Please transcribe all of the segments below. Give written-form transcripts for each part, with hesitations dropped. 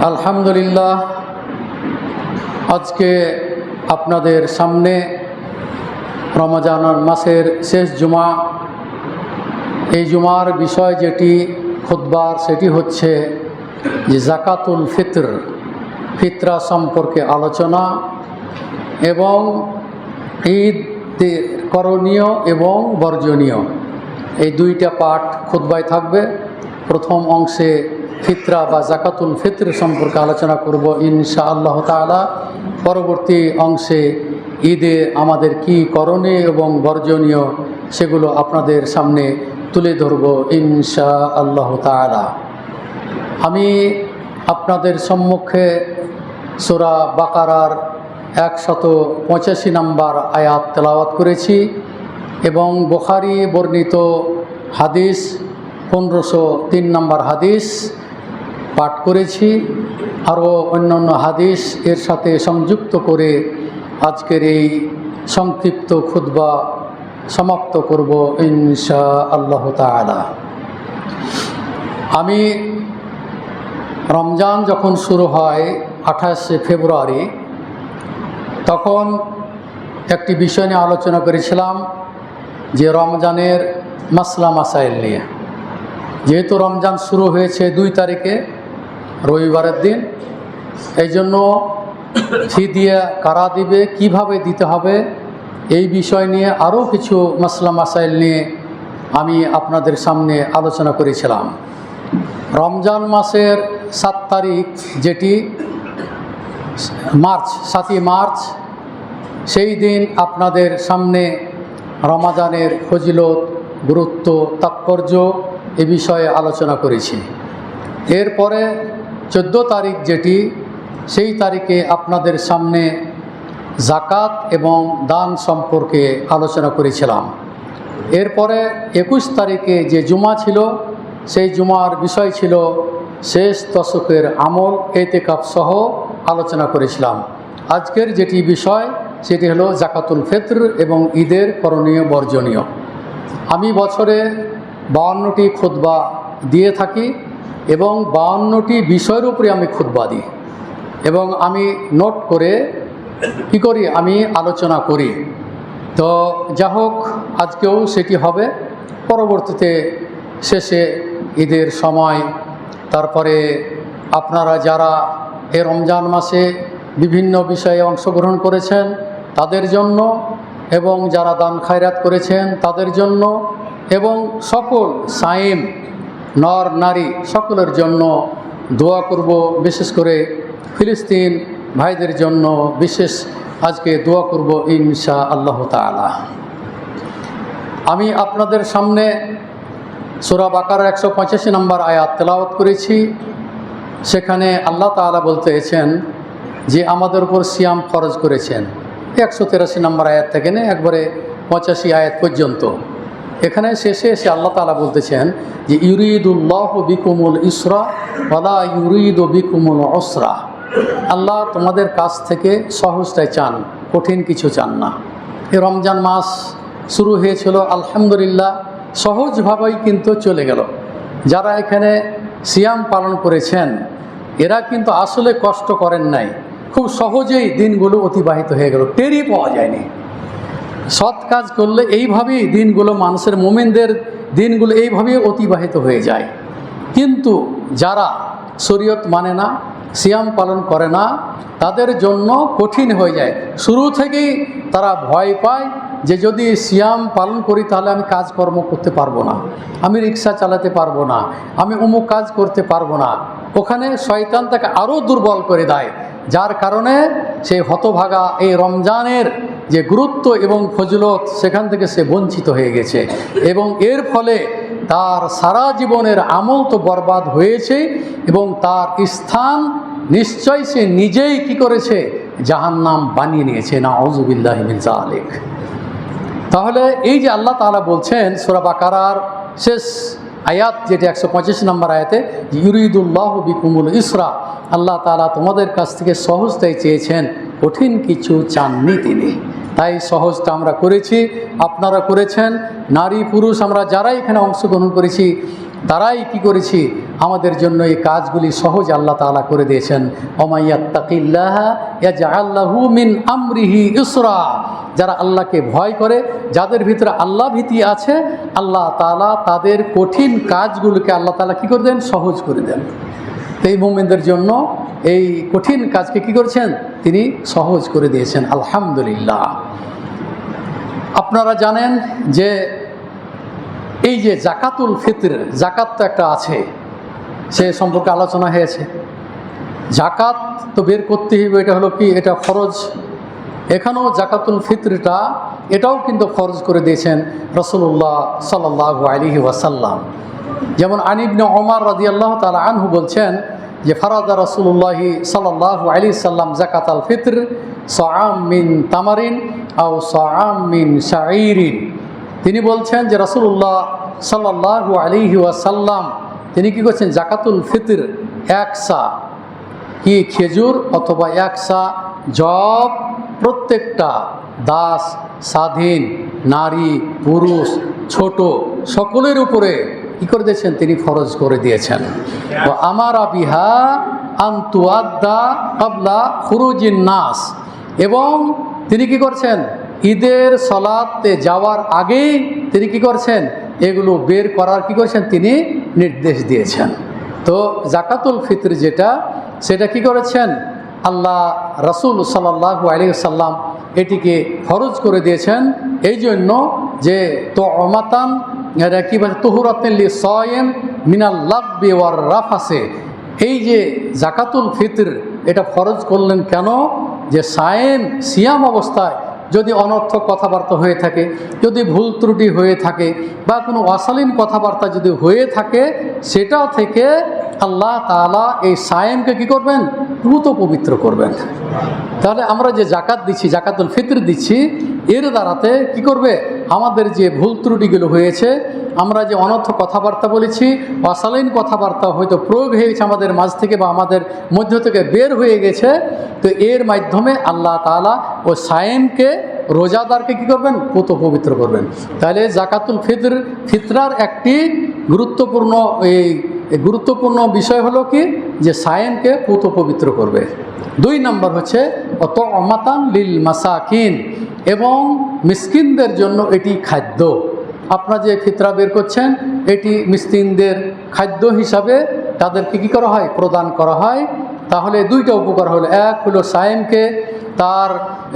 আলহামদুলিল্লাহ, আজকে আপনাদের সামনে রমজান মাসের শেষ জুমা। এই জুমার বিষয় যেটি খুতবার সেটি হচ্ছে যে জাকাতুল ফিতর, ফিতরা সম্পর্কে আলোচনা এবং ঈদ করণীয় এবং বর্জনীয়, এই দুইটা পাঠ খুতবায় থাকবে। প্রথম অংশে ফিতরা বা জাকাতুল ফিতর সম্পর্কে আলোচনা করব ইনশাআল্লাহ তাআলা। পরবর্তী অংশে ঈদে আমাদের কি করণীয় এবং বর্জনীয় সেগুলো আপনাদের সামনে তুলে ধরব ইনশাআল্লাহ তাআলা। আমি আপনাদের সম্মুখে সূরা বাকারার 185 নম্বর আয়াত তেলাওয়াত করেছি এবং বুখারী বর্ণিত হাদিস 1503 নম্বর হাদিস পাঠ করেছি। আরও অন্যান্য হাদিস এর সাথে সংযুক্ত করে আজকের এই সংক্ষিপ্ত খুতবা সমাপ্ত করব ইনশাআল্লাহ তাআলা। আমি রমজান যখন শুরু হয় 28শে ফেব্রুয়ারি, তখন একটি বিষয় নিয়ে আলোচনা করেছিলাম যে রমজানের মাসলা মাসাইল নিয়ে। যেহেতু রমজান শুরু হয়েছে 2 তারিখে রবিবারের দিন, এই জন্য ফিদিয়া কারা দিবে, কিভাবে দিতে হবে, এই বিষয় নিয়ে আরও কিছু মাসলা মাসাইল নিয়ে আমি আপনাদের সামনে আলোচনা করেছিলাম। রমজান মাসের 7 তারিখ যেটি মার্চ, 7ই মার্চ, সেই দিন আপনাদের সামনে রমাদানের ফজিলত, গুরুত্ব, তাৎপর্য এ বিষয়ে আলোচনা করেছি। এরপরে 14 তারিখ যেটি, সেই তারিখে আপনাদের সামনে জাকাত এবং দান সম্পর্কে আলোচনা করেছিলাম। এরপরে 21 তারিখে যে জুমা ছিল, সেই জুমার বিষয় ছিল শেষ দশকের আমল, এতেকাফ সহ আলোচনা করেছিলাম। আজকের যেটি বিষয় সেটি হলো জাকাতুল ফিতর এবং ঈদের করণীয় বর্জনীয়। আমি বছরে 52টি খুতবা দিয়ে থাকি এবং 52টি বিষয়ের উপরে আমি খুতবা দিই এবং আমি নোট করে কী করি, আমি আলোচনা করি। তো যা হোক, আজকেও সেটি হবে। পরবর্তীতে শেষে ঈদের সময়, তারপরে আপনারা যারা এ রমজান মাসে বিভিন্ন বিষয়ে অংশগ্রহণ করেছেন তাদের জন্য, এবং যারা দান খায়রাত করেছেন তাদের জন্য, এবং সকল সাইম নর নারী সকলের জন্য দোয়া করব। বিশেষ করে ফিলিস্তিন ভাইদের জন্য বিশেষ আজকে দোয়া করব ইনশাআল্লাহ তাআলা। আমি আপনাদের সামনে সূরা বাকারার 185 নম্বর আয়াত তেলাওয়াত করেছি। সেখানে আল্লাহ তাআলা বলতেছেন যে আমাদের উপর সিয়াম ফরজ করেছেন। 183 নম্বর আয়াত থেকে নিয়ে একবারে 85 আয়াত পর্যন্ত। এখানে শেষে এসে আল্লাহ তাআলা বলতেছেন যে ইউরিদুল্লাহু বিকুমুল ইসরা ওয়ালা ইউরিদু বিকুমুল উসরা। আল্লাহ তোমাদের কাছ থেকে সহজটাই চান, কঠিন কিছু চান না। এই রমজান মাস শুরু হয়েছিল আলহামদুলিল্লাহ সহজভাবেই কিন্তু চলে গেল। যারা এখানে সিয়াম পালন করেছেন এরা কিন্তু আসলে কষ্ট করেন নাই, খুব সহজেই দিনগুলো অতিবাহিত হয়ে গেল, টেরই পাওয়া যায়নি। সৎ কাজ করলে এইভাবেই দিনগুলো, মানুষের মুমিনদের দিনগুলো এইভাবেই অতিবাহিত হয়ে যায়। কিন্তু যারা শরীয়ত মানে না, সিয়াম পালন করে না, তাদের জন্য কঠিন হয়ে যায়। শুরু থেকেই তারা ভয় পায় যে যদি সিয়াম পালন করি তাহলে আমি কাজকর্ম করতে পারবো না, আমি রিক্সা চালাতে পারবো না, আমি অমুক কাজ করতে পারবো না। ওখানে শয়তান তাকে আরও দুর্বল করে দেয়, যার কারণে সেই হতভাগা এই রমজানের যে গুরুত্ব এবং ফজিলত সেখান থেকে সে বঞ্চিত হয়ে গেছে, এবং এর ফলে তার সারা জীবনের আমল তো বরবাদ হয়েছে এবং তার স্থান নিশ্চয় সে নিজেই কি করেছে, জাহান্নাম বানিয়ে নিয়েছে। নাউযুবিল্লাহি মিন যালিক। তাহলে এই যে আল্লাহ তাআলা বলছেন সূরা বাকারার শেষ আয়াত যেটি 185 নম্বর আয়াতে, ইউরিদুল্লাহু বিকুমুল ইসরা, আল্লাহ তাআলা তোমাদের কাছ থেকে সহজতাই চেয়েছেন, কঠিন কিছু চাননি তিনি। তাই সহজটা আমরা করেছি, আপনারা করেছেন। নারী পুরুষ আমরা যারাই এখানে অংশগ্রহণ করেছি তারাই কি করেছি, আমাদের জন্য এই কাজগুলি সহজ আল্লাহ তাআলা করে দিয়েছেন। ওমাইয়াত্তাকিল্লাহা ইয়াজআল লাহু মিন আমরিহি ইসরা। যারা আল্লাহকে ভয় করে, যাদের ভিতরে আল্লাহ ভীতি আছে, আল্লাহ তাআলা তাদের কঠিন কাজগুলোকে আল্লাহ তাআলা কি করে দেন, সহজ করে দেন। এই মুমিনদের জন্য এই কঠিন কাজকে কি করেছেন, তিনি সহজ করে দিয়েছেন, আলহামদুলিল্লাহ। আপনারা জানেন যে এই যে জাকাতুল ফিতর, জাকাত তো একটা আছে, সে সম্পর্কে আলোচনা হয়েছে। জাকাত তো বের করতে হবে, এটা হলো কি, এটা ফরজ। এখানেও জাকাতুল ফিতরটা এটাও কিন্তু ফরজ করে দিয়েছেন রাসূলুল্লাহ সাল্লাল্লাহু আলাইহি ওয়াসাল্লাম। যেমন ইবনে ওমর রাদিয়াল্লাহু তাআলা আনহু বলছেন যে ফারাদা রাসূলুল্লাহি সাল্লাল্লাহু আলাইহি সাল্লাম জাকাতাল ফিতর সাআম মিন তামারিন আও সাআম মিন শাঈরিন। তিনি বলছেন যে রাসূলুল্লাহ সাল্লাল্লাহু আলাইহি ওয়াসাল্লাম তিনি কি করছেন, জাকাতুল ফিতর এক সা কি খেজুর অথবা এক সা জব প্রত্যেকটা দাস, স্বাধীন, নারী, পুরুষ, ছোট সকলের উপরে কি করে দিয়েছেন, তিনি ফরজ করে দিয়েছেন। ও আমারা বিহা আনতুয়াদ্দা ক্বাবলা খুরুজিন নাস। এবং তিনি কি করছেন, ঈদের সলাতে যাওয়ার আগেই তিনি কি করছেন, এগুলো বের করার কি করেছেন, তিনি নির্দেশ দিয়েছেন। তো জাকাতুল ফিতর যেটা, সেটা কি করেছেন, আল্লাহ রাসূল সাল্লাল্লাহু আলাইহি ওয়াসাল্লাম এটিকে ফরজ করে দিয়েছেন এই জন্য যে তুমাতান, এটা কি বলে, তুহুরাতান লিসাইম মিনাল লাগবি ওয়ার রাফাসে। এই যে জাকাতুল ফিতর এটা ফরজ করলেন কেন, যে সিয়াম অবস্থায় যদি অনর্থক কথাবার্তা হয়ে থাকে, যদি ভুল ত্রুটি হয়ে থাকে, বা কোনো অশালীন কথাবার্তা যদি হয়ে থাকে, সেটা থেকে আল্লাহ তাআলা এই সায়েমকে কি করবেন, দ্রুত পবিত্র করবেন। তাহলে আমরা যে জাকাত দিচ্ছি, জাকাতুল ফিতর দিচ্ছি, এর দ্বারাতে কি করবে, আমাদের যে ভুল ত্রুটিগুলো হয়েছে, আমরা যে অনর্থক কথাবার্তা বলেছি, অশালীন কথাবার্তা হয়তো প্রয়োগ হয়ে গেছে আমাদের মাঝ থেকে বা আমাদের মধ্য থেকে বের হয়ে গেছে, তো এর মাধ্যমে আল্লাহ তাআলা ও সায়েমকে, রোজাদারকে কি করবেন, পুত পবিত্র করবেন। তাহলে জাকাতুল ফিতরার একটি গুরুত্বপূর্ণ বিষয় হলো কি, যে সায়েমকে পুত পবিত্র করবে। 2 নম্বর হচ্ছে তুমাতান লিল মাসাকিন, এবং মিসকিনদের জন্য এটি খাদ্য। আপনারা যে ফিতরা বের করছেন, এটি মিসকিনদের খাদ্য হিসাবে তাদেরকে কী করা হয়, প্রদান করা হয়। তাহলে 2টা উপকার হলো, এক হলো সায়েমকে তার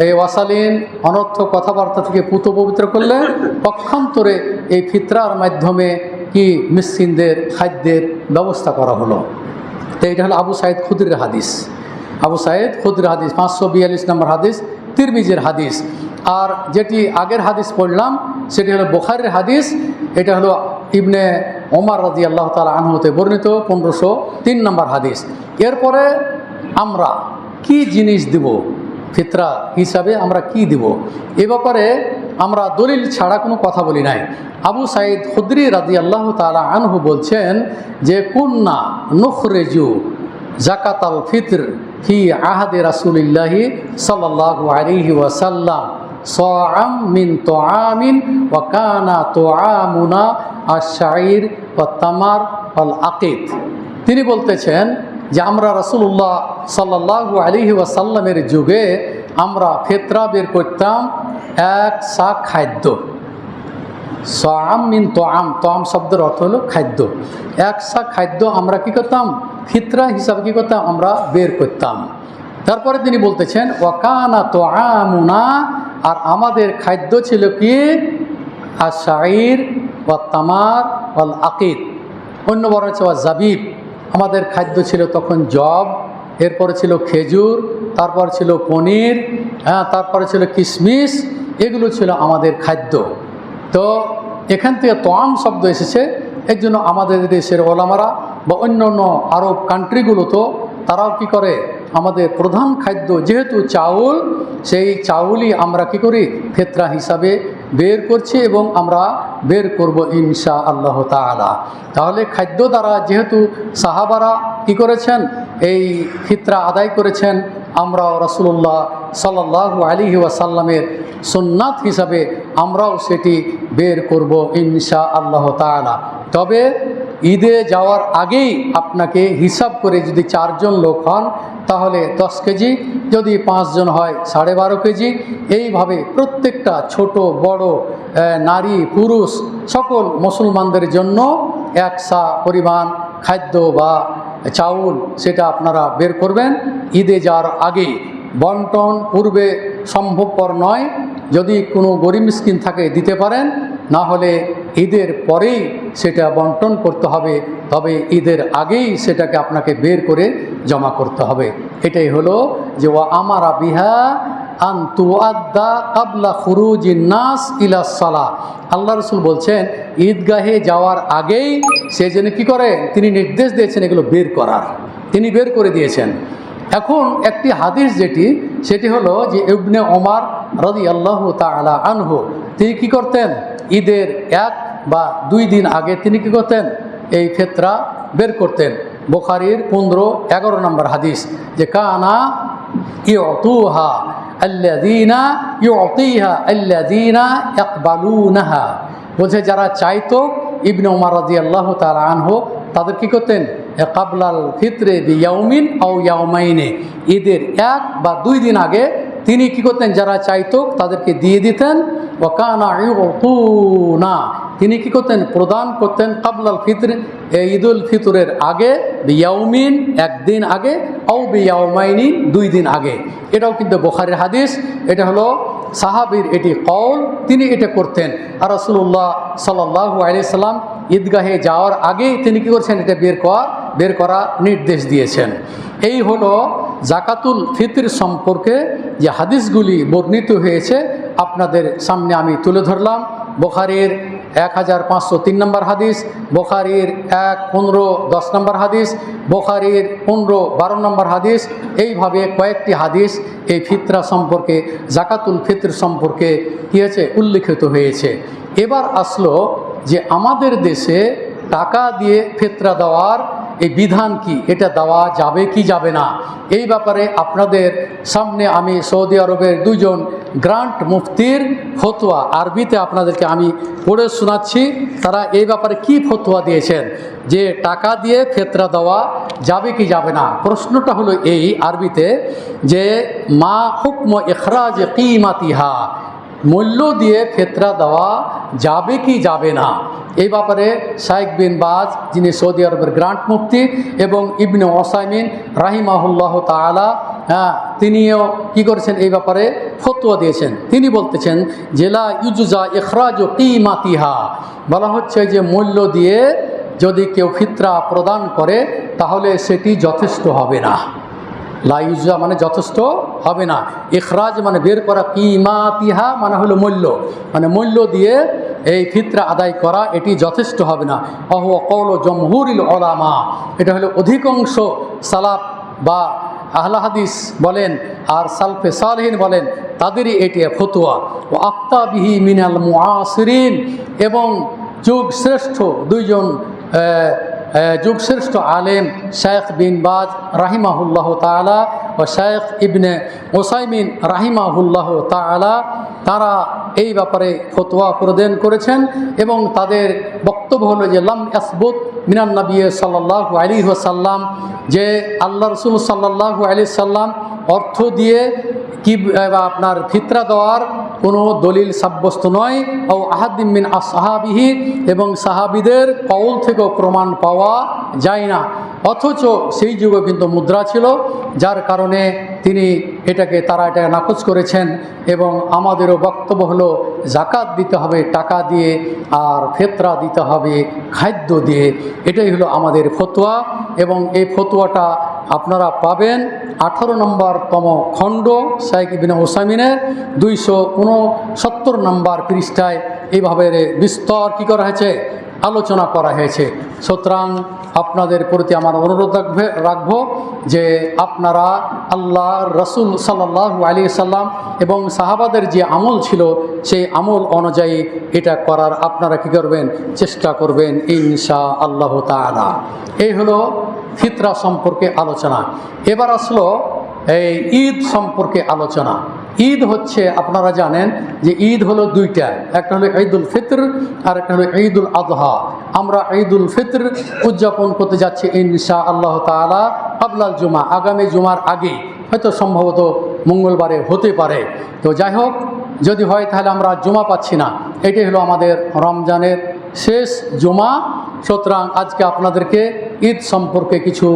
এই অশালীন অনর্থক কথাবার্তা থেকে পুত পবিত্র করলে, পক্ষান্তরে এই ফিতরার মাধ্যমে কি মিসকিনদের খাদ্যের ব্যবস্থা করা হলো। তো এটা হলো আবু সাঈদ খুদরির হাদিস। আবু সাঈদ খুদরির হাদিস 542 নম্বর হাদিস, তিরমিজির হাদিস। আর যেটি আগের হাদিস পড়লাম সেটি হলো বুখারীর হাদিস। এটা হলো ইবনে ওমর রাদিয়াল্লাহু তাআলা আনহুতে বর্ণিত 1503 নম্বর হাদিস। এরপরে আমরা কি জিনিস দিব, ফিতরা হিসাবে আমরা কি দিব, এ ব্যাপারে আমরা দলিল ছাড়া কোনো কথা বলি নাই। আবু সাঈদ খুদরি রাদিয়াল্লাহু তাআলা আনহু বলছেন যে কুন্না নুখরিজু জাকাতাল ফিতর ফি আহদে রাসূলিল্লাহি সাল্লাল্লাহু আলাইহি ওয়াসাল্লাম সাআম মিন তুআমিন ওয়া কানা তুআমুনা আশ-শাঈর ওয়া তামার ওয়াল আকিত। তিনি বলতেছেন যে আমরা রাসূলুল্লাহ সাল্লাল্লাহু আলাইহি ওয়াসাল্লামের যুগে আমরা ফিতরা বের করতাম এক সা খাদ্য। সাআম মিন তুআম, তুআম শব্দের অর্থ হলো খাদ্য। এক সা খাদ্য আমরা কি করতাম, ফিতরা হিসাবে কি করতাম, আমরা বের করতাম। তারপরে তিনি বলতেছেন ওয়া কানা তুআমুনা, আর আমাদের খাদ্য ছিল কি আশ-শাঈর ওয়া তামার ওয়াল আকিত। অন্য বর্ণ হচ্ছে ওয়া জাবিব। আমাদের খাদ্য ছিল তখন জব, এরপরে ছিল খেজুর, তারপর ছিল পনির, তারপরে ছিল কিশমিশ, এগুলো ছিল আমাদের খাদ্য। তো এখান থেকে তোয়াম শব্দ এসেছে, এর জন্য আমাদের দেশের ওলামারা বা অন্য অন্য আরব কান্ট্রিগুলো তো তারাও কি করে, আমাদের প্রধান খাদ্য যেহেতু চাউল, সেই চাউলই আমরা কি করি ফিতরা হিসাবে বের করছি এবং আমরা বের করব ইনশা আল্লাহ তাআলা। তাহলে খাদ্য দ্বারা যেহেতু সাহাবারা কি করেছেন এই ফিতরা আদায় করেছেন, আমরাও রাসূলুল্লাহ সাল্লাল্লাহু আলাইহি ওয়াসাল্লামের সুন্নাত হিসাবে আমরাও সেটি বের করব ইনশা আল্লাহ তাআলা। তবে ঈদে যাওয়ার আগেই আপনাকে হিসাব করে যদি 4 জন লোক হন তাহলে 10 কেজি, যদি 5 জন হয় 12.5 কেজি, এইভাবে প্রত্যেকটা ছোট বড় নারী পুরুষ সকল মুসলমানদের জন্য একসা পরিমাণ খাদ্য বা চাউল সেটা আপনারা বের করবেন ঈদে যাওয়ার আগেই। বন্টন পূর্বে সম্ভবপর নয়, যদি কোনো গরিব মিসকিন থাকে দিতে পারেন, না হলে ঈদের পরেই সেটা বন্টন করতে হবে, তবে ঈদের আগেই সেটাকে আপনাকে বের করে জমা করতে হবে। এটাই হলো যে ওয়া আমারা বিহা আন তুআদ্দা ক্বাবলা খুরুজিন নাস ইলা সালাহ। আল্লাহ রাসূল বলছেন ঈদগাহে যাওয়ার আগেই সে যেন কী করে, তিনি নির্দেশ দিয়েছেন এগুলো বের করার, তিনি বের করে দিয়েছেন। এখন একটি হাদিস সেটি হলো যে ইবনে ওমর রাদিয়াল্লাহু তাআলা আনহু তিনি কি করতেন, ঈদের 1 বা 2 দিন আগে তিনি কি করতেন এই ফিতরা বের করতেন। বুখারীর 15-11 নম্বর হাদিস যে কানা ইউতুহা আল্লাযীনা ইউতিহা আল্লাযীনা ইয়াকবালুনাহা, বলছে যারা চাইতো ইবনে ওমর রাদিয়াল্লাহু তাআলা আনহু তাদের কি করতেন কাবলাল ফিতরে বিয়াউমিন আও ইয়াউমাইনে, ঈদের 1 বা 2 দিন আগে তিনি কি করতেন যারা চাইতো তাদেরকে দিয়ে দিতেন। ওয়া কানা ইউতুনা, তিনি কি করতেন প্রদান করতেন কাবলাল ফিতর ঈদুল ফিতরের আগে, বিয়াউমিন 1 দিন আগে, আও বিয়াউমাইনি 2 দিন আগে। এটাও কিন্তু বুখারীর হাদিস, এটা হলো সাহাবীর এটি কওল, তিনি এটা করতেন। আর রাসূলুল্লাহ সাল্লাল্লাহু আলাইহি সাল্লাম ঈদগাহে যাওয়ার আগেই তিনি কী করছেন এটা বের করা নির্দেশ দিয়েছেন। এই হলো জাকাতুল ফিতর সম্পর্কে যে হাদিসগুলি বর্ণিত হয়েছে আপনাদের সামনে আমি তুলে ধরলাম। বুখারীর 1503 নম্বর হাদিস, বুখারীর 1-15-10 নম্বর হাদিস, বুখারীর 15-12 নম্বর হাদিস, এইভাবে কয়েকটি হাদিস এই ফিতরা সম্পর্কে জাকাতুল ফিতর সম্পর্কে কী হয়েছে উল্লিখিত হয়েছে। এবার আসলো যে আমাদের দেশে টাকা দিয়ে ফিতরা দেওয়ার এই বিধান কি, এটা দেওয়া যাবে কি যাবে না, এই ব্যাপারে আপনাদের সামনে আমি সৌদি আরবের 2 জন গ্রান্ট মুফতির ফতোয়া আরবিতে আপনাদেরকে আমি পড়ে শোনাচ্ছি। তারা এই ব্যাপারে কি ফতোয়া দিয়েছেন যে টাকা দিয়ে ফিতরা দেওয়া যাবে কি যাবে না। প্রশ্নটা হলো এই আরবিতে যে মা হুকম ইখরাজ কিমাতিহা, মূল্য দিয়ে ফিতরা দেওয়া যাবে কি যাবে না। এই ব্যাপারে শাইখ বিন বাজ যিনি সৌদি আরবের গ্রান্ট মুফতি এবং ইবনে ওসাইমিন রাহিমাহুল্লাহ তাআলা তিনিও কি করেছেন এই ব্যাপারে ফতোয়া দিয়েছেন। তিনি বলতেছেন জেলা ইউজুজা ইখরাজ কিমাতিহা, বলা হচ্ছে যে মূল্য দিয়ে যদি কেউ ফিতরা প্রদান করে তাহলে সেটি যথেষ্ট হবে না। লাইজা মানে যথেষ্ট হবে না, ইখরাজ মানে বের করা, কিমাতিহা মানে হলো মূল্য, মানে মূল্য দিয়ে এই ফিতরা আদায় করা এটি যথেষ্ট হবে না। অহুয়া কওল জমহুরিল উলামা, এটা হলো অধিকাংশ সালাফ বা আহলে হাদিস বলেন আর সালফে সালেহিন বলেন তাদেরই এটি ফতোয়া। ও আফতা বিহি মিনাল মুআসিরিন, এবং যুগশ্রেষ্ঠ 2 জন যুগশ্রেষ্ঠ আলেম শাইখ বিন বাজ রাহিমাহুল্লাহ তাআলা ও শাইখ ইবনে ওসাইমিন রাহিমাহুল্লাহ তাআলা, তারা এই ব্যাপারে ফতোয়া প্রদান করেছেন এবং তাদের বক্তব্য হলো যে লাম ইয়াসবুত মিনান নবী সাল্লাল্লাহু আলাইহি ওয়াসাল্লাম, যে আল্লাহ রাসূল সাল্লাল্লাহু আলাইহি সাল্লাম অর্থ দিয়ে কি আপনার ফিতরা দেওয়ার কোনো দলিল সাব্যস্ত নয়। ও আহাদিম মিন আসহাবিহি, এবং সাহাবিদের কওল থেকেও প্রমাণ পাওয়া যায় না। অথচ সেই যুগে কিন্তু মুদ্রা ছিল, যার কারণে তারা এটাকে নাকচ করেছেন। এবং আমাদেরও বক্তব্য হলো জাকাত দিতে হবে টাকা দিয়ে আর ফিতরা দিতে হবে খাদ্য দিয়ে। এটাই হলো আমাদের ফতোয়া এবং এই ফতোয়াটা আপনারা পাবেন 18 নম্বরতম খণ্ড শাইখ ইবনে ওসাইমিনের 269 নম্বর পৃষ্ঠায়। এইভাবে বিস্তর কী করা হয়েছে আলোচনা করা হয়েছে। সুতরাং আপনাদের প্রতি আমার অনুরোধ রাখবো যে আপনারা আল্লাহ রসুল সাল্লাল্লাহু আলাইহি সাল্লাম এবং সাহাবাদের যে আমল ছিল সেই আমল অনুযায়ী এটা করার আপনারা কী করবেন, চেষ্টা করবেন ইনশা আল্লাহ তাআলা। এই হলো ফিতরা সম্পর্কে আলোচনা। এবার আসলো এই ঈদ সম্পর্কে আলোচনা। ঈদ হচ্ছে, আপনারা জানেন যে ঈদ হলো দুইটা, একটা হলো ঈদুল ফিতর আর একটা হলো ঈদুল আযহা। আমরা ঈদুল ফিতর উদযাপন করতে যাচ্ছি ইনশা আল্লাহ তাআলা ক্বাবলাল জুমা, আগামী জুমার আগে, হয়তো সম্ভবত মঙ্গলবারে হতে পারে। তো যাই হোক, যদি হয় তাহলে আমরা জুমা পাচ্ছি না। এটাই হলো আমাদের রমজানের শেষ জুমা। সুতরাং আজকে আপনাদেরকে ঈদ সম্পর্কে কিছু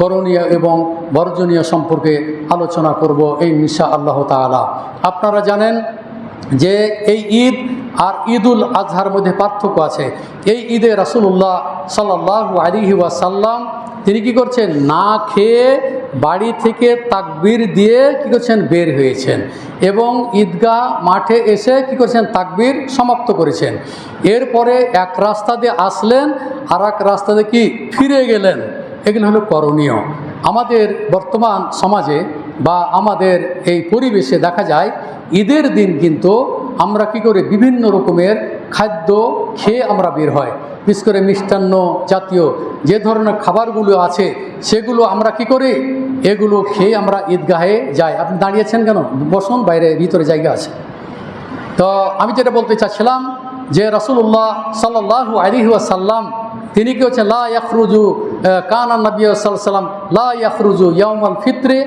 করণীয় এবং বর্জনীয় সম্পর্কে আলোচনা করব ইনশা আল্লাহ তাআলা। আপনারা জানেন যে এই ঈদ আর ঈদুল আজহার মধ্যে পার্থক্য আছে। এই ঈদে রাসূলুল্লাহ সাল্লাল্লাহু আলাইহি ওয়াসাল্লাম তিনি কী করছেন, না খেয়ে বাড়ি থেকে তাকবীর দিয়ে কী করছেন, বের হয়েছেন এবং ঈদগাহ মাঠে এসে কী করছেন, তাকবীর সমাপ্ত করেছেন। এরপরে এক রাস্তা দিয়ে আসলেন আর এক রাস্তা দিয়ে কি ফিরে গেলেন। এগুলো হলো করণীয়। আমাদের বর্তমান সমাজে বা আমাদের এই পরিবেশে দেখা যায় ঈদের দিন কিন্তু আমরা কি করে বিভিন্ন রকমের খাদ্য খেয়ে আমরা বের হয়, বিশেষ করে মিষ্টান্ন জাতীয় যে ধরনের খাবারগুলো আছে সেগুলো আমরা কি করি, এগুলো খেয়ে আমরা ঈদগাহে যাই। আপনি দাঁড়িয়েছেন কেন, বসুন, বাইরে ভিতরে জায়গা আছে। তো আমি যেটা বলতে চাচ্ছিলাম যে রাসূলুল্লাহ সাল্লাল্লাহু আলাইহি ওয়াসাল্লাম তিনি কি হচ্ছেন, লা ইয়াখরুজু কানা নবী সাল্লাল্লাহু আলাইহি ওয়াসাল্লাম লা ইয়াখরুজু ইয়াউমাল ফিত্রি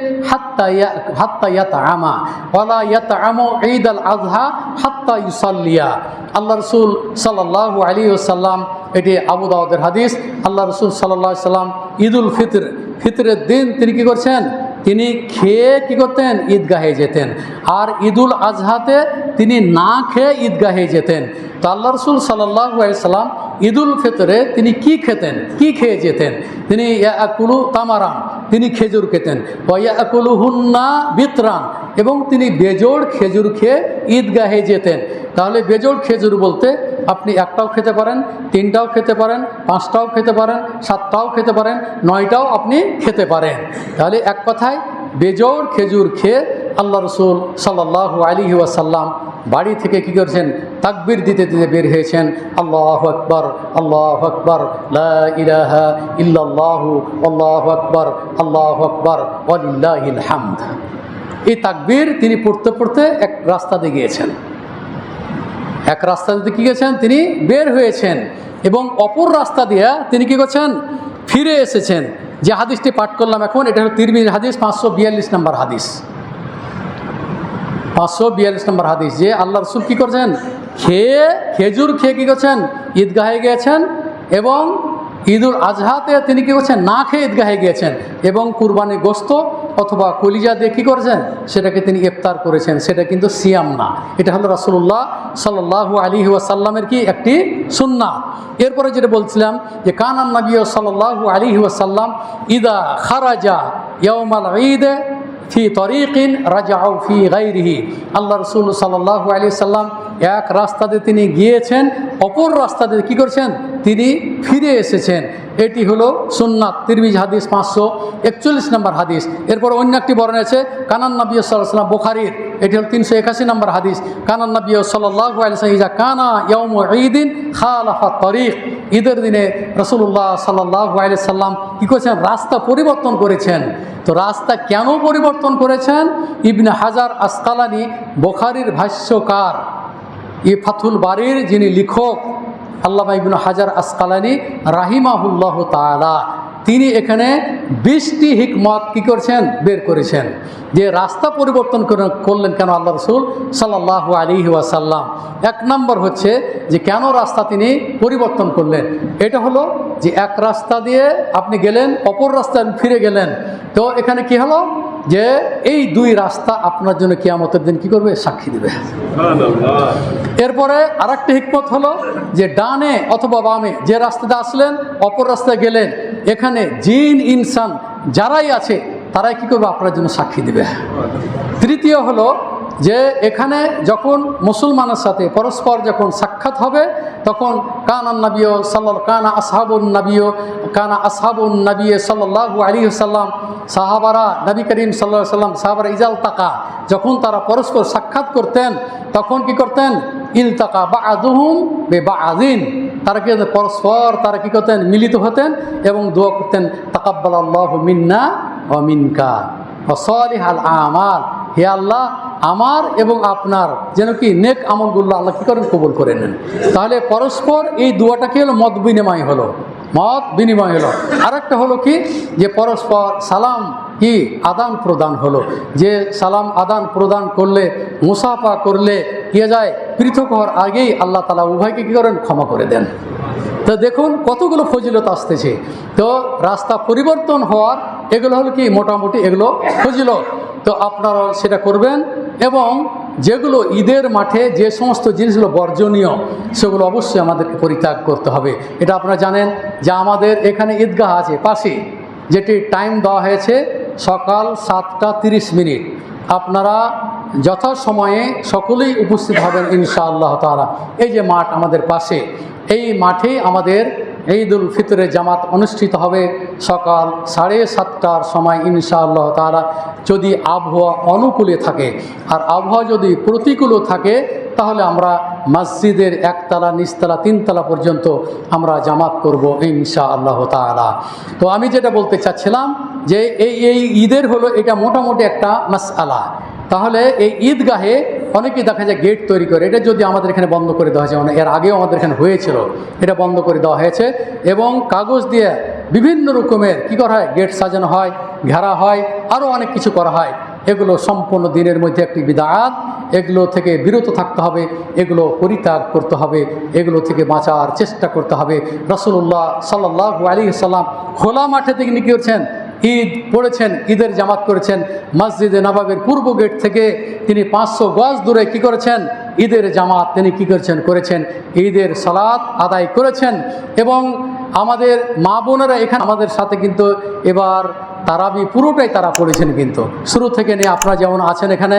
হাত্তা ইয়াতআমা ওয়ালা ইয়াতআমু ঈদাল আযহা হাত্তা ইউসাল্লিয়া। আল্লাহ রসুল সাল্লাল্লাহু আলাইহি ওয়াসাল্লাম, এটি আবু দাউদের হাদিস, আল্লাহ রসুল সাল্লাল্লাহু আলাইহি ওয়াসাল্লাম ঈদুল ফিতরের দিন তিনি কি করছেন, তিনি খেয়ে কি করতেন, ঈদগাহে যেতেন। আর ঈদুল আজহাতে তিনি না খেয়ে ঈদগাহে যেতেন। তো আল্লাহ রসুল সাল্লাল্লাহু আলাইহি ওয়াসাল্লাম ঈদুল ফিতরে তিনি কি খেতেন, কি খেয়ে যেতেন, তিনি ইয়াকুলু তামারান, তিনি খেজুর খেতেন, ওয়া ইয়াকুলুহুন্না বিতরান, এবং তিনি বেজোড় খেজুর খেয়ে ঈদগাহে যেতেন। তাহলে বেজোড় খেজুর বলতে আপনি একটাও খেতে পারেন, তিনটাও খেতে পারেন, পাঁচটাও খেতে পারেন, সাতটাও খেতে পারেন, নয়টাও আপনি খেতে পারেন। তাহলে এক কথায় বেজোড় খেজুর খেয়ে আল্লাহ রসুল সাল্লাল্লাহু আলাইহি ওয়াসাল্লাম বাড়ি থেকে কী করেছেন, তাকবীর দিতে দিতে বের হয়েছেন। আল্লাহু আকবার, আল্লাহু আকবার, লা ইলাহা ইল্লাল্লাহু, আল্লাহু আকবার, আল্লাহু আকবার, ওয়ালিল্লাহিল হামদ। এই তাকবীর তিনি পড়তে পড়তে এক রাস্তা দিয়ে গিয়েছেন, এক রাস্তা দিয়ে কী গেছেন, তিনি বের হয়েছেন এবং অপর রাস্তা দিয়ে তিনি কী করছেন, ফিরে এসেছেন। যে হাদিসটি পাঠ করলাম এখন, এটা হলো তিরমিজি হাদিস, 542 নম্বর হাদিস, 542 নম্বর হাদিস, যে আল্লাহ রসুল কী করছেন, খেজুর খেয়ে কী করছেন, ঈদগাহে গিয়েছেন এবং ঈদুল আজহাতে তিনি কী করছেন, না খেয়ে ঈদগাহে গিয়েছেন এবং কুরবানি গোস্ত অথবা কলিজা দিয়ে কী করেছেন, সেটাকে তিনি ইফতার করেছেন। সেটা কিন্তু সিয়াম না, এটা হলো রাসূলুল্লাহ সাল্লাল্লাহু আলাইহি ওয়াসাল্লামের কি একটি সুন্নাত। এরপরে যেটা বলছিলাম যে কানান নবী সাল্লাল্লাহু আলাইহি ওয়াসাল্লাম ইদা খারাজা ইয়াউমাল ঈদ ফি তরিকিন রাজাউ ফি গায়রিহি। আল্লাহ রসুল সাল্লাল্লাহু আলাইহি ওয়াসাল্লাম এক রাস্তা দিয়ে তিনি গিয়েছেন, অপর রাস্তা দিয়ে কী করছেন, তিনি ফিরে এসেছেন। এটি হলো সুন্নাত, তিরমিজি হাদিস 541 নম্বর হাদিস। এরপর অন্য একটি বর্ণনা আছে কানান নবী সাল্লাল্লাহু আলাইহি ওয়াসাল্লাম, বুখারীর, এটি হল 381 নম্বর হাদিস। কানান নবী সাল্লাল্লাহু আলাইহি ওয়াসাল্লাম ইজা কানা ইয়াউমু ঈদিন খালাফা তরিক। ঈদের দিনে রাসূলুল্লাহ সাল্লাল্লাহু আলাইহি ওয়াসাল্লাম কী করেছেন, রাস্তা পরিবর্তন করেছেন। তো রাস্তা কেন পরিবর্তন করেছেন, ইবনে হাজার আসকালানি, বুখারীর ভাষ্যকার, ফাথুল বারীর যিনি লেখক আল্লামা ইবনে হাজার আসকালানি রাহিমাহুল্লাহ তাআলা, তিনি এখানে 20টি হিকমত কী করছেন, বের করেছেন যে রাস্তা পরিবর্তন করলেন কেন আল্লাহ রসুল সাল্লাল্লাহু আলাইহি ওয়াসাল্লাম। এক নম্বর হচ্ছে যে কেন রাস্তা তিনি পরিবর্তন করলেন, এটা হলো যে এক রাস্তা দিয়ে আপনি গেলেন, অপর রাস্তায় ফিরে গেলেন। তো এখানে কি হলো যে এই দুই রাস্তা আপনার জন্য কিয়ামতের দিন কি করবে, সাক্ষী দেবে। এরপরে আরেকটি হিকমত হলো যে ডানে অথবা বামে যে রাস্তাতে আসলেন, অপর রাস্তায় গেলেন, এখানে জিন ইনসান যারাই আছে তারাই কী করবে, আপনার জন্য সাক্ষী দেবে। তৃতীয় হলো যে এখানে যখন মুসলমানের সাথে পরস্পর যখন সাক্ষাৎ হবে তখন কানা আসহাবুন নবী সাল্লাল্লাহু আলাইহি ওয়াসাল্লাম, সাহাবারা নবী করিম সাল্লাল্লাহু আলাইহি ওয়াসাল্লাম সাহাবারা ইজাল তাকা, যখন তারা পরস্পর সাক্ষাৎ করতেন তখন কি করতেন? ইলতাকা বা'দুহুম বিবা'দিন, তারা কি পরস্পর তারা কি করতেন? মিলিত হতেন এবং দোয়া করতেন, তাকাব্বালাল্লাহু মিন্না ওয়া মিনকা ওয়া সালিহাল আমাল, হে আল্লাহ আমার এবং আপনার যেন কি নেক আমলগুলো আল্লাহ কী করেন? কবুল করে নেন। তাহলে পরস্পর এই দোয়াটা কি হলো? মত বিনিময় হলো, মত বিনিময় হলো। আরেকটা হলো কি যে পরস্পর সালাম কি আদান প্রদান হলো, যে সালাম আদান প্রদান করলে, মুসাফা করলে কি যায়? পৃথক হওয়ার আগেই আল্লাহ তাআলা উভয়কে কী করেন? ক্ষমা করে দেন। তো দেখুন কতগুলো ফজিলত আসতেছে। তো রাস্তা পরিবর্তন হওয়ার এগুলো হলো কি মোটামুটি এগুলো ফজিলত। তো আপনারা সেটা করবেন এবং যেগুলো ঈদের মাঠে যে সমস্ত জিনিসগুলো বর্জনীয় সেগুলো অবশ্যই আমাদেরকে পরিত্যাগ করতে হবে। এটা আপনারা জানেন যে আমাদের এখানে ঈদগাহ আছে পাশে, যেটি টাইম দেওয়া হয়েছে সকাল 7টা 30। আপনারা যথাসময়ে সকলেই উপস্থিত হবেন ইনশাআল্লাহ তাআলা। এই যে মাঠ আমাদের পাশে, এই মাঠে আমাদের ঈদুল ফিতরের জামাত অনুষ্ঠিত হবে সকাল 7:30টার সময় ইনশাআল্লাহ তাআলা, যদি আবহাওয়া অনুকূলে থাকে। আর আবহাওয়া যদি প্রতিকূলও থাকে তাহলে আমরা মসজিদের একতলা, নিচতলা, 3তলা পর্যন্ত আমরা জামাত করব ইনশাআল্লাহ তাআলা। তো আমি যেটা বলতে চাচ্ছিলাম যে এই ঈদের হলো এটা মোটামুটি একটা মাসআলা। তাহলে এই ঈদগাহে অনেকেই দেখা যায় গেট তৈরি করে, এটা যদি আমাদের এখানে বন্ধ করে দেওয়া হয়েছে, মানে এর আগেও আমাদের এখানে হয়েছিল, এটা বন্ধ করে দেওয়া হয়েছে এবং কাগজ দিয়ে বিভিন্ন রকমের কী করা হয়? গেট সাজানো হয়, ঘেরা হয়, আরও অনেক কিছু করা হয়। এগুলো সম্পূর্ণ দিনের মধ্যে একটি বিদআত, এগুলো থেকে বিরত থাকতে হবে, এগুলো পরিত্যাগ করতে হবে, এগুলো থেকে বাঁচার চেষ্টা করতে হবে। রাসূলুল্লাহ সাল্লাল্লাহু আলাইহি ওয়াসাল্লাম খোলা মাঠে থেকে কী করছেন? ঈদ পড়েছেন, ঈদের জামাত করেছেন। মসজিদে নববীর পূর্ব গেট থেকে তিনি 500 গজ দূরে কী করেছেন? ঈদের জামাত তিনি কী করেছেন? ঈদের সালাত আদায় করেছেন। এবং আমাদের মা বোনেরা এখানে আমাদের সাথে কিন্তু এবার তারাবি পুরোটাই তারা পড়েছেন, কিন্তু শুরু থেকে নিয়ে আপনারা যেমন আছেন এখানে,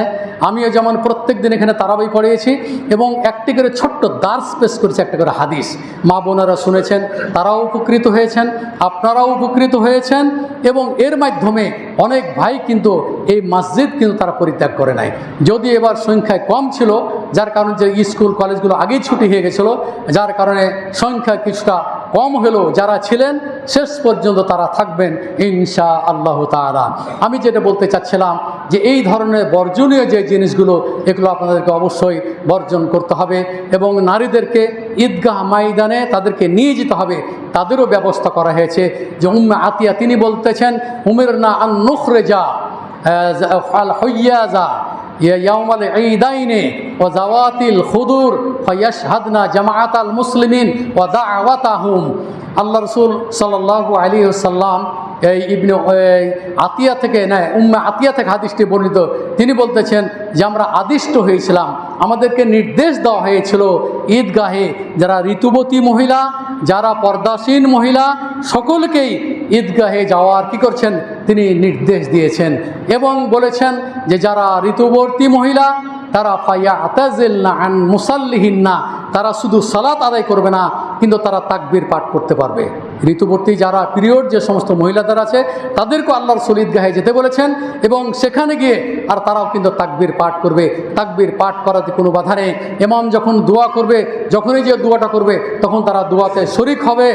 আমিও যেমন প্রত্যেক দিন এখানে তারাবি পড়িয়েছি এবং একটি করে ছোট্ট দার্স পেশ করেছে, একটা করে হাদিস। মা বোনেরা শুনেছেন, তারাও উপকৃত হয়েছেন, আপনারাও উপকৃত হয়েছেন এবং এর মাধ্যমে অনেক ভাই কিন্তু এই মসজিদ কিন্তু তারা পরিত্যাগ করে নাই। যদি এবার সংখ্যায় কম ছিল, যার কারণে যে স্কুল কলেজগুলো আগেই ছুটি হয়ে গেছিলো, যার কারণে সংখ্যা কিছুটা কম হলেও যারা ছিলেন শেষ পর্যন্ত তারা থাকবেন ইনশাআল্লাহ তাআলা। আমি যেটা বলতে চাচ্ছিলাম যে এই ধরনের বর্জনীয় যে জিনিসগুলো এগুলো আপনাদেরকে অবশ্যই বর্জন করতে হবে এবং নারীদেরকে ঈদগাহ ময়দানে তাদেরকে নিয়ে যেতে হবে, তাদেরও ব্যবস্থা করা হয়েছে। যে উম্মে আতিয়া তিনি বলতেছেন, উমিরনা আন নুখরিজা আল হুইয়াজা ইয়াউমাল ঈদাইনি ওয়া যাওয়াতিল খুদুর ফায়াশহাদনা জামাআতাল মুসলিমিন ওয়া দাওয়াতাহুম। আল্লাহ রাসূল সাল্লাল্লাহু আলাইহি ওয়াসাল্লাম এই ইবনে আতিয়া থেকে নেয়, উম্মে আতিয়া থেকে হাদিসটি বর্ণিত। তিনি বলতেছেন যে আমরা আদিষ্ট হয়েছিলাম, আমাদেরকে নির্দেশ দেওয়া হয়েছিল ঈদগাহে যারা ঋতুবতী মহিলা, যারা পর্দাসীন মহিলা সকলকেই ঈদগাহে যাওয়ার কী করছেন? তিনি নির্দেশ দিয়েছেন এবং বলেছেন যে যারা ঋতুবর্তী মহিলা তারা ফায়াতাজিলনা আন মুসাল্লিহিন্না, তারা শুধু সালাত আদায় করবে না কিন্তু তারা তাকবীর পাঠ করতে পারবে। ঋতুবর্তী যারা পিরিয়ড যে সমস্ত মহিলাদের আছে তাদেরকেও আল্লাহ রাসূল ঈদগাহে যেতে বলেছেন এবং সেখানে গিয়ে আর তারাও কিন্তু তাকবীর পাঠ করবে। তাকবীর পাঠ করাতে কোনো বাধা নেই। ইমাম যখন দোয়া করবে, যখনই যে দোয়াটা করবে তখন তারা দোয়াতে শরিক হবে।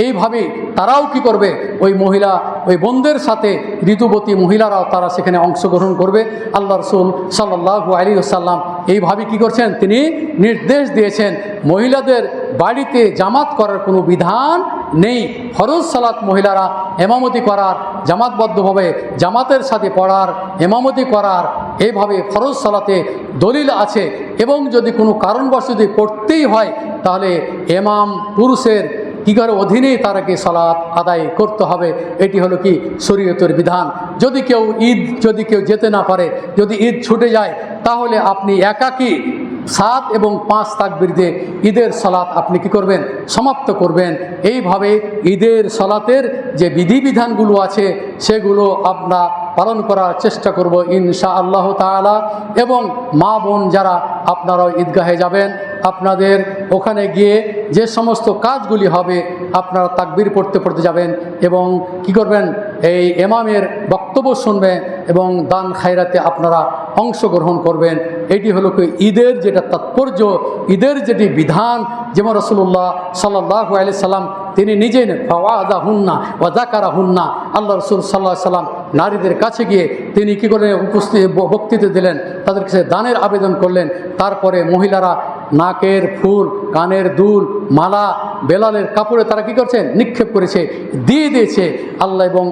এইভাবেই তারাও কি করবে? ওই মহিলা, ওই বোনদের সাথে ঋতুবতী মহিলারাও তারা সেখানে অংশগ্রহণ করবে। আল্লাহ রাসূল সাল্লাল্লাহু আলাইহি ওয়াসাল্লাম এইভাবে কি করছেন? তিনি নির্দেশ দিয়েছেন মহিলাদের বাড়িতে জামাত করার কোনো বিধান নেই। ফরজ সালাত মহিলারা ইমামতি করার, জামাতবদ্ধভাবে জামাতের সাথে পড়ার, ইমামতি করার, এইভাবে ফরজ সালাতে দলিল আছে। এবং যদি কোনো কারণবশ যদি পড়তেই হয় তাহলে ইমাম পুরুষের কি করে অধীনেই তারাকে সালাত আদায় করতে হবে। এটি হলো কি শরীয়তের বিধান। যদি কেউ যেতে না পারে, যদি ঈদ ছুটে যায় তাহলে আপনি একাকী 7 এবং 5 তাকবীর দিয়ে ঈদের সালাত আপনি কি করবেন? সমাপ্ত করবেন। এইভাবে ঈদের সালাতের যে বিধিবিধানগুলো আছে সেগুলো আমরা পালন করার চেষ্টা করব ইনশাআল্লাহ তাআলা। এবং মা বোন যারা আপনারাও ঈদগাহে যাবেন, আপনাদের ওখানে গিয়ে যে সমস্ত কাজগুলি হবে আপনারা তাকবীর পড়তে পড়তে যাবেন এবং কি করবেন, এই ইমামের বক্তব্য শুনবেন এবং দান খায়রাতে আপনারা অংশগ্রহণ করবেন। এটি হলো কি ঈদের যেটা তাৎপর্য, ঈদের যেটি বিধান, যেমন রাসূলুল্লাহ সাল্লাল্লাহু আলাইহি সাল্লাম তিনি নিজেই ফাওয়াদাহুন্না ওয়া যাকারাহুন্না, আল্লাহ রাসূল সাল্লাল্লাহু আলাইহি সাল্লাম নারীদের কাছে গিয়ে তিনি কী করলেন, বক্তৃতা দিলেন, তাদের কাছে দানের আবেদন করলেন। তারপরে মহিলারা নাকের ফুল, কানের দুল, মালা, বেলালের কাপড়ে তারা কী করছেন, নিক্ষেপ করেছে, দিয়ে দিয়েছে। আল্লাহ এবং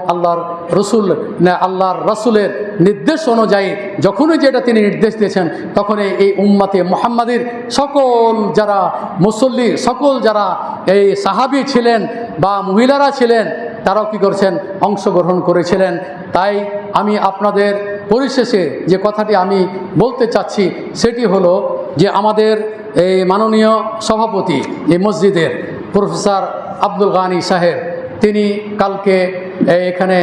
আল্লাহর রাসূলের নির্দেশ অনুযায়ী যখনই যেটা তিনি নির্দেশ দিয়েছেন, তখনই এই উম্মতে মুহাম্মাদির সকল যারা মুসল্লি, সকল যারা এই সাহাবী ছিলেন বা মহিলারা ছিলেন, তারাও কী করছেন, অংশগ্রহণ করেছিলেন। তাই আমি আপনাদের পরিশেষে যে কথাটি আমি বলতে চাচ্ছি সেটি হলো যে আমাদের এই মাননীয় সভাপতি এই মসজিদের প্রফেসর আব্দুল গানী সাহেব, তিনি কালকে এখানে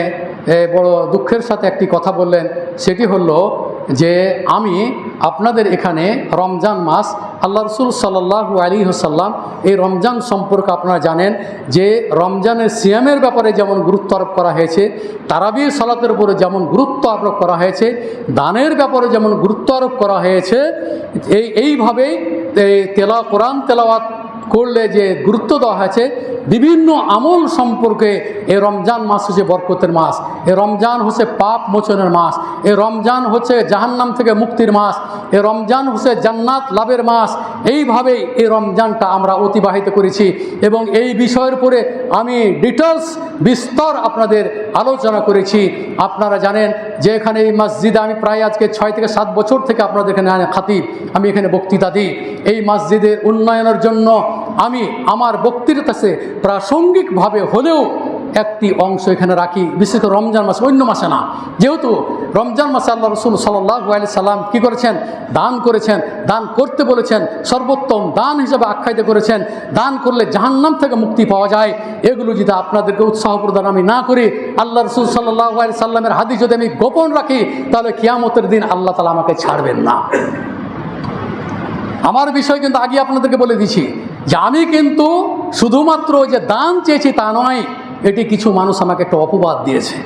বড় দুঃখের সাথে একটি কথা বললেন। সেটি হলো যে আমি আপনাদের এখানে রমজান মাস, আল্লাহ রসুল সাল্লাল্লাহু আলাইহি ওয়াসাল্লাম এই রমজান সম্পর্কে আপনারা জানেন যে রমজানের সিয়ামের ব্যাপারে যেমন গুরুত্ব আরোপ করা হয়েছে, তারাবির সালাতের উপরে যেমন গুরুত্ব আরোপ করা হয়েছে, দানের ব্যাপারে যেমন গুরুত্ব আরোপ করা হয়েছে, এইভাবেই কোরআন তেলাওয়াত করলে যে গুরুত্ব দেওয়া হয়েছে, বিভিন্ন আমল সম্পর্কে এই রমজান মাস হচ্ছে বরকতের মাস, এই রমজান হচ্ছে পাপ মোচনের মাস, এই রমজান হচ্ছে জাহান্নাম থেকে মুক্তির মাস, এই রমজান হচ্ছে জান্নাত লাভের মাস। এইভাবেই এই রমজানটা আমরা অতিবাহিত করেছি এবং এই বিষয়ের উপরে আমি ডিটেলস বিস্তর আপনাদের আলোচনা করেছি। আপনারা জানেন যে এখানে এই মসজিদে আমি প্রায় আজকে 6 থেকে 7 বছর থেকে আপনাদের এখানে খাতিব, আমি এখানে বক্তৃতা দিই। এই মসজিদের উন্নয়নের জন্য আমি আমার বক্তৃতাতে প্রাসঙ্গিকভাবে হলেও একটি অংশ এখানে রাখি, বিশেষ করে রমজান মাসে, অন্য মাসে না। যেহেতু রমজান মাসে আল্লাহ রসুল সাল্লাল্লাহু আলাইহি সাল্লাম কী করেছেন, দান করেছেন, দান করতে বলেছেন, সর্বোত্তম দান হিসেবে আখ্যায়িত করেছেন। দান করলে জাহান্নাম থেকে মুক্তি পাওয়া যায়। এগুলো যদি আপনাদেরকে উৎসাহ প্রদান আমি না করি, আল্লাহ রসুল সাল্লাল্লাহু আলাইহি সাল্লামের হাদিস যদি আমি গোপন রাখি, তাহলে কিয়ামতের দিন আল্লাহ তাআলা আমাকে ছাড়বেন না। আমার বিষয় কিন্তু আগে আপনাদেরকে বলে দিছি যে আমি কিন্তু শুধুমাত্র যে দান চেয়েছি তা নয়। এটি কিছু মানুষ আমাকে একটা অপবাদ দিয়েছে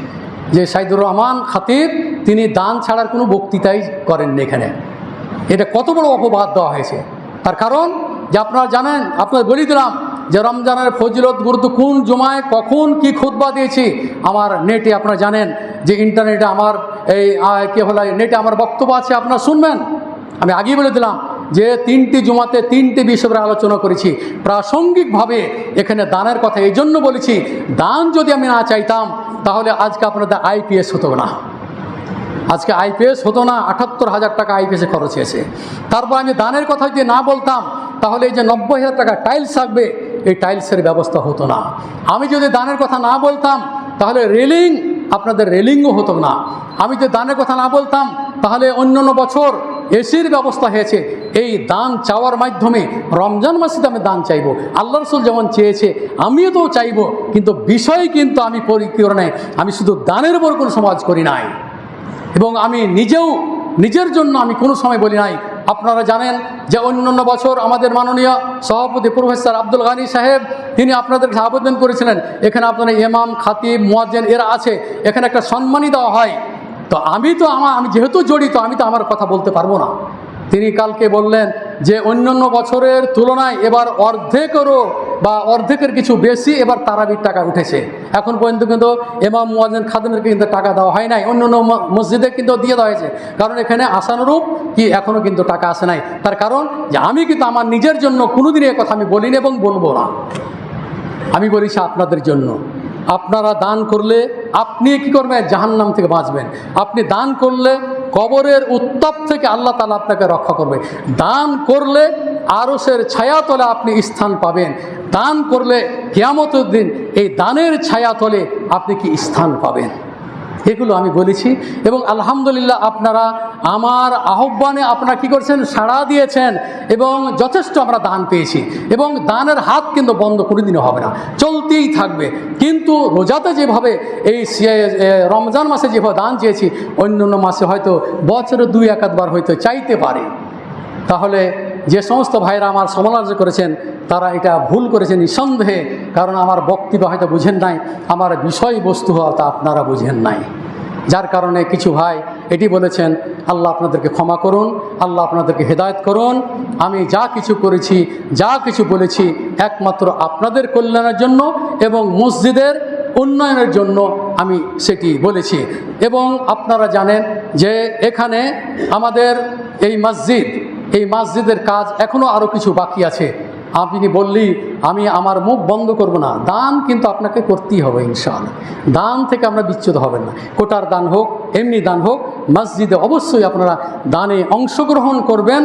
যে সাইদুর রহমান খাতিব তিনি দান ছাড়ার কোনো বক্তৃতাই করেননি এখানে। এটা কত বড় অপবাদ দেওয়া হয়েছে। তার কারণ যে আপনারা জানেন, আপনাদের বলে দিলাম যে রমজানের ফজিলত গুরুত্ব কোন জুমায় কখন কি খুতবা দিয়েছি। আমার নেটে আপনারা জানেন যে ইন্টারনেটে আমার এই নেটে আমার বক্তব্য আছে, আপনারা শুনবেন। আমি আগেই বলে দিলাম যে 3টি জুমাতে 3টি বিষয়ের আলোচনা করেছি। প্রাসঙ্গিকভাবে এখানে দানের কথা এই জন্য বলেছি, দান যদি আমি না চাইতাম তাহলে আজকে আপনাদের আইপিএস হতো না, আজকে আইপিএস হতো না। ৭৮,০০০ টাকা আইপিএসে খরচ হয়েছে। তারপর আমি দানের কথা যদি না বলতাম তাহলে এই যে ৯০,০০০ টাকা টাইলস লাগবে, এই টাইলসের ব্যবস্থা হতো না। আমি যদি দানের কথা না বলতাম তাহলে রেলিং, আপনাদের রেলিংও হতো না। আমি যদি দানের কথা না বলতাম তাহলে অন্যান্য বছর এসির ব্যবস্থা হয়েছে। এই দান চাওয়ার মাধ্যমে রমজান মাসে আমি দান চাইব, আল্লাহ রসুল যেমন চেয়েছে আমিও তো চাইব। কিন্তু বিষয় কিন্তু আমি করে নাই, আমি শুধু দানের উপর কোনো সমাজ করি নাই এবং আমি নিজের জন্য আমি কোনো সময় বলি নাই। আপনারা জানেন যে অন্যান্য বছর আমাদের মাননীয় সভাপতি প্রফেসর আব্দুল গানী সাহেব তিনি আপনাদের আবেদন করেছিলেন, এখানে আপনার ইমাম, খাতিব, মুয়াজ্জিন এরা আছে, এখানে একটা সম্মানই দেওয়া হয়। তো আমি যেহেতু জড়িত, আমি তো আমার কথা বলতে পারবো না। তিনি কালকে বললেন যে অন্যান্য বছরের তুলনায় এবার অর্ধেকের কিছু বেশি এবার তারাবির টাকা উঠেছে। এখন পর্যন্ত কিন্তু ইমাম, মুয়াজ্জিন, খাদেমদেরকে কিন্তু টাকা দেওয়া হয় নাই, অন্যান্য মসজিদে কিন্তু দিয়ে দেওয়া হয়েছে। কারণ এখানে আশানুরূপ কি এখনও কিন্তু টাকা আসে নাই। তার কারণ যে আমি কিন্তু আমার নিজের জন্য কোনোদিন এ কথা আমি বলিনি এবং বলবো না। আমি বলেছি আপনাদের জন্য। আপনারা দান করলে আপনি কি করবেন, জাহান্নাম থেকে বাঁচবেন। আপনি দান করলে কবরের উত্তাপ থেকে আল্লাহ তাআলা আপনাকে রক্ষা করবে। দান করলে আরশের ছায়াতলে আপনি স্থান পাবেন। দান করলে কিয়ামতের দিন এই দানের ছায়াতলে আপনি কি স্থান পাবেন। এগুলো আমি বলেছি। এবং আলহামদুলিল্লাহ আপনারা আমার আহ্বানে আপনারা কী করছেন, সাড়া দিয়েছেন এবং যথেষ্ট আমরা দান পেয়েছি। এবং দানের হাত কিন্তু বন্ধ কোনোদিনও হবে না, চলতেই থাকবে। কিন্তু রোজাতে যেভাবে এই রমজান মাসে যেভাবে দান চেয়েছি, অন্য অন্য মাসে হয়তো বছরে 2-1 বার হয়তো চাইতে পারে। তাহলে যে সমস্ত ভাইরা আমার সমালোচনা করেছেন তারা এটা ভুল করেছেন নিঃসন্দেহে, কারণ আমার বক্তব্য হয়তো বুঝেন নাই, আমার বিষয়বস্তু হয়তো আপনারা বুঝেন নাই, যার কারণে কিছু ভাই এটি বলেছেন। আল্লাহ আপনাদেরকে ক্ষমা করুন, আল্লাহ আপনাদেরকে হেদায়েত করুন। আমি যা কিছু করেছি, যা কিছু বলেছি একমাত্র আপনাদের কল্যাণের জন্য এবং মসজিদের উন্নয়নের জন্য আমি সেটি বলেছি। এবং আপনারা জানেন যে এখানে আমাদের এই মসজিদের কাজ এখনও আরও কিছু বাকি আছে। আপনি বললেই আমি আমার মুখ বন্ধ করব না, দান কিন্তু আপনাকে করতেই হবে ইনশাআল্লাহ। দান থেকে আমরা বিচ্যুত হবেন না, কোটার দান হোক এমনি দান হোক, মসজিদে অবশ্যই আপনারা দানে অংশগ্রহণ করবেন।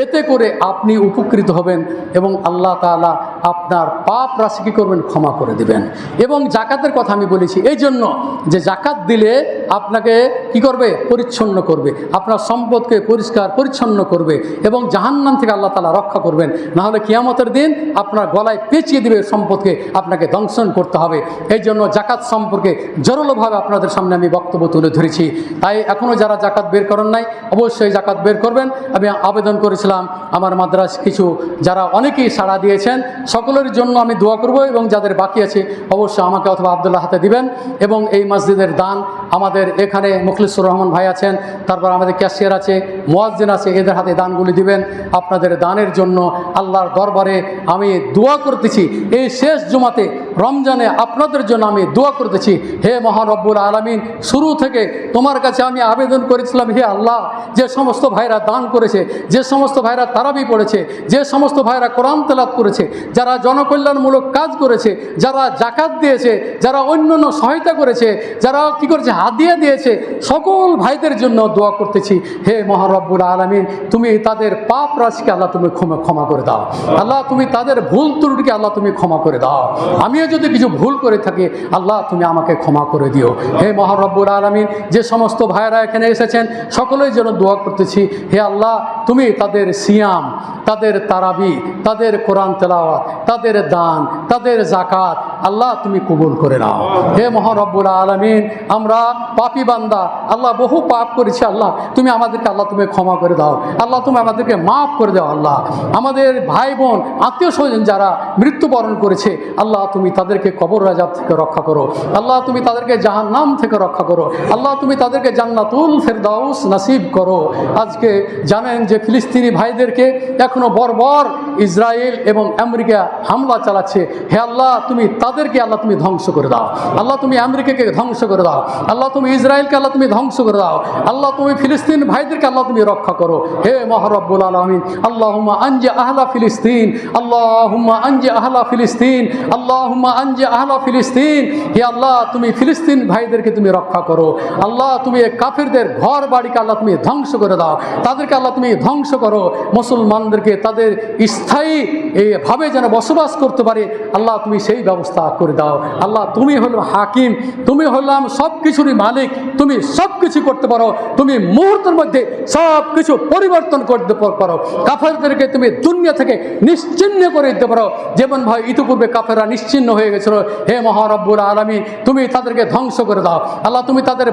এতে করে আপনি উপকৃত হবেন এবং আল্লাহ তাআলা আপনার পাপ রাশি কী করবেন, ক্ষমা করে দেবেন। এবং জাকাতের কথা আমি বলেছি এই জন্য যে জাকাত দিলে আপনাকে কি করবে, পরিচ্ছন্ন করবে, আপনার সম্পদকে পরিষ্কার পরিচ্ছন্ন করবে এবং জাহান্নাম থেকে আল্লাহ তাআলা রক্ষা করবেন। নাহলে কিয়ামতের দিন আপনার গলায় পেঁচিয়ে দিবে সম্পদকে, আপনাকে দংশন করতে হবে। এই জন্য জাকাত সম্পর্কে জোরালোভাবে আপনাদের সামনে আমি বক্তব্য তুলে ধরেছি। তাই এখনও যারা জাকাত বের করেন নাই অবশ্যই জাকাত বের করবেন। আমি আবেদন করেছিলাম আমার মাদ্রাস কিছু যারা অনেকেই সাড়া দিয়েছেন, সকলের জন্য আমি দোয়া করব এবং যাদের বাকি আছে অবশ্যই আমাকে অথবা আব্দুল্লাহ হাতে দিবেন। এবং এই মসজিদের দান আমাদের এখানে মুখলিসুর রহমান ভাই আছেন, তারপর আমাদের ক্যাশিয়ার আছে, মুয়াজ্জিন আছে, এদের হাতে দানগুলি দিবেন। আপনাদের দানের জন্য আল্লাহর দরবারে আমি দোয়া করতেছি। এই শেষ জুমাতে রমজানে আপনাদের জন্য আমি দোয়া করতেছি, হে মহান রব্বুল আলামিন, শুরু থেকে তোমার কাছে আমি আবেদন করেছিলাম, হে আল্লাহ, যে সমস্ত ভাইরা দান করেছে, যে সমস্ত ভাইরা তারাবি পড়েছে, যে সমস্ত ভাইরা কোরআন তেলাওয়াত করেছে, যারা জনকল্যাণমূলক কাজ করেছে, যারা জাকাত দিয়েছে, যারা অন্যান্য সহায়তা করেছে, যারা কি করেছে হাদিয়া দিয়েছে, সকল ভাইদের জন্য দোয়া করতেছি, হে মহান রব্বুল আলামিন, তুমি তাদের পাপ রাশিকে আল্লাহ তুমি ক্ষমা করে দাও। আল্লাহ তুমি তাদের ভুল ত্রুটিকে আল্লাহ তুমি ক্ষমা করে দাও। আমিও যদি কিছু ভুল করে থাকি আল্লাহ তুমি আমাকে ক্ষমা করে দিও। হে মহান রব্বুল আলামিন, যে সমস্ত ভাইরা এখানে এসেছেন সকলের জন্য দোয়া করতেছি, হে আল্লাহ তুমি তাদের সিয়াম, তাদের তারাবি, তাদের কোরআন তেলাওয়াত, তাদের দান, তাদের জাকাত আল্লাহ তুমি কবুল করে নাও। হে মহান রব্বুল আলামিন, আমরা পাপী বান্দা আল্লাহ, বহু পাপ করেছি আল্লাহ, তুমি আমাদেরকে আল্লাহ তুমি ক্ষমা করে দাও। আল্লাহ তুমি আমাদেরকে মাফ করে দাও। আল্লাহ আমাদের ভাই বোন আত্মীয় স্বজন যারা মৃত্যুবরণ করেছে আল্লাহ তুমি তাদেরকে কবর আযাব থেকে রক্ষা করো। আল্লাহ তুমি তাদেরকে জাহান্নাম থেকে রক্ষা করো। আল্লাহ তুমি তাদেরকে জান্নাতুল ফেরদাউস নসিব করো। আজকে জানেন যে ফিলিস্তিনি ভাইদেরকে এখনো বর্বর ইসরায়েল এবং আমেরিকা হামলা চালাচ্ছে। হে আল্লাহ তুমি তাদেরকে আল্লাহ তুমি ধ্বংস করে দাও। আল্লাহ তুমি আমেরিকাকে ধ্বংস করে দাও। আল্লাহ তুমি ইসরায়েলকে আল্লাহ তুমি ধ্বংস করে দাও। আল্লাহ তুমি ফিলিস্তিন ভাইদেরকে আল্লাহ তুমি রক্ষা করো। হে মহান রব্বুল আলামিন, আল্লাহুম্মা আনজি আহলা ফিলিস্তিন, আল্লাহুম্মা আনজি আহলা ফিলিস্তিন, আল্লাহুম্মা আনজি আহলা ফিলিস্তিন। হে আল্লাহ তুমি ফিলিস্তিন ভাইদেরকে তুমি রক্ষা করো। আল্লাহ তুমি কাফিরদের ঘর বাড়িকে আল্লাহ তুমি ধ্বংস করে দাও, তাদেরকে আল্লাহ তুমি ধ্বংস করো। মুসলমানদেরকে তাদের স্থায়ী এইভাবে যেন বসবাস করতে পারে আল্লাহ তুমি সেই ব্যবস্থা করে দাও। আল্লাহ তুমি হলো হাকিম, তুমি হলাম সব কিছুরই মালিক, তুমি সব কিছু করতে পারো। তুমি মুহূর্তের মধ্যে সব কিছু পরিবর্তন করতে পারো। কাফেরদেরকে তুমি দুনিয়া থেকে নিশ্চিহ্ন করে দিতে পারো, যেমন ভাই ইতিপূর্বে কাফেররা নিশ্চিহ্ন হয়ে গেছিল। হে মহান রব্বুল আলামিন, তুমি তাদেরকে ধ্বংস করে দাও। আল্লাহ তুমি তাদের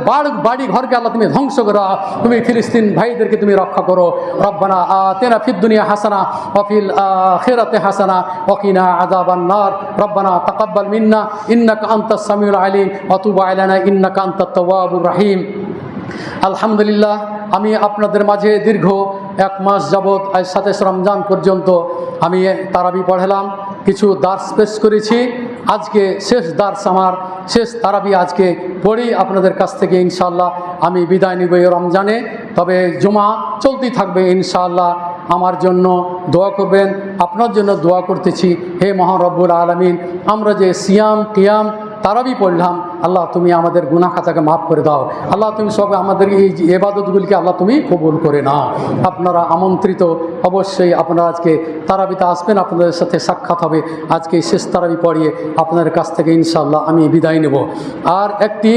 বাড়ি ঘরকে আল্লাহ তুমি ধ্বংস করে দাও। তুমি ফিলিস্তিন ভাইদেরকে তুমি রক্ষা করো। রব্বানা আতিনা ফিদ দুনিয়া হাসানা ওয়া ফিল আখিরাতি হাসানা ওয়া কিনা আযাবান নার। রব্বানা তাকাব্বাল মিন্না ইন্নাকা আনতাস সামিউল আলিম ওয়া তুব আলাইনা ইন্নাকা আনতাত তাওয়াবুর রহিম। আলহামদুলিল্লাহ, আমি আপনাদের মাঝে দীর্ঘ 1 মাস যাবৎ আজ 27 রমজান পর্যন্ত আমি তারাবি পড়ালাম, কিছু দার্স পেশ করেছি। আজকে শেষ দার্স, আমার শেষ তারাবি আজকে পড়ি আপনাদের কাছ থেকে। ইনশাআল্লাহ আমি বিদায় নিব এই রমজানে, তবে জুমা চলতেই থাকবে ইনশাআল্লাহ। আমার জন্য দোয়া করবেন, আপনার জন্য দোয়া করতেছি। হে মহান রব্বুল আলামিন, আমরা যে সিয়াম কিয়াম তারাবি পড়লাম, আল্লাহ তুমি আমাদের গুনাহ খাতাকে মাফ করে দাও। আল্লাহ তুমি সব আমাদের এই ইবাদতগুলিকে আল্লাহ তুমি কবুল করে নাও। আপনারা আমন্ত্রিত, অবশ্যই আপনারা আজকে তারাবিতে আসবেন, আপনাদের সাথে সাক্ষাৎ হবে। আজকে শেষ তারাবি পড়িয়ে আপনাদের কাছ থেকে ইনশাআল্লাহ আমি বিদায় নেব। আর একটি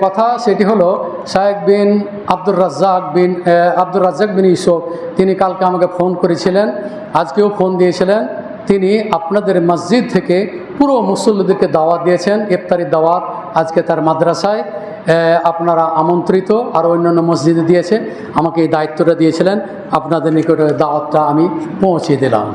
কথা, সেটি হলো শায়েখ বিন আব্দুর রাজ্জাক বিন ইউসুফ, তিনি কালকে আমাকে ফোন করেছিলেন, আজকেও ফোন দিয়েছিলেন। তিনি আপনাদের মসজিদ থেকে পুরো মুসল্লিদেরকে দাওয়াত দিয়েছেন, ইফতারির দাওয়াত আজকে তার মাদ্রাসায়। আপনারা আমন্ত্রিত, আর অন্যান্য মসজিদে দিয়েছে। আমাকে এই দায়িত্বটা দিয়েছিলেন, আপনাদের নিকটে দাওয়াতটা আমি পৌঁছে দিলাম।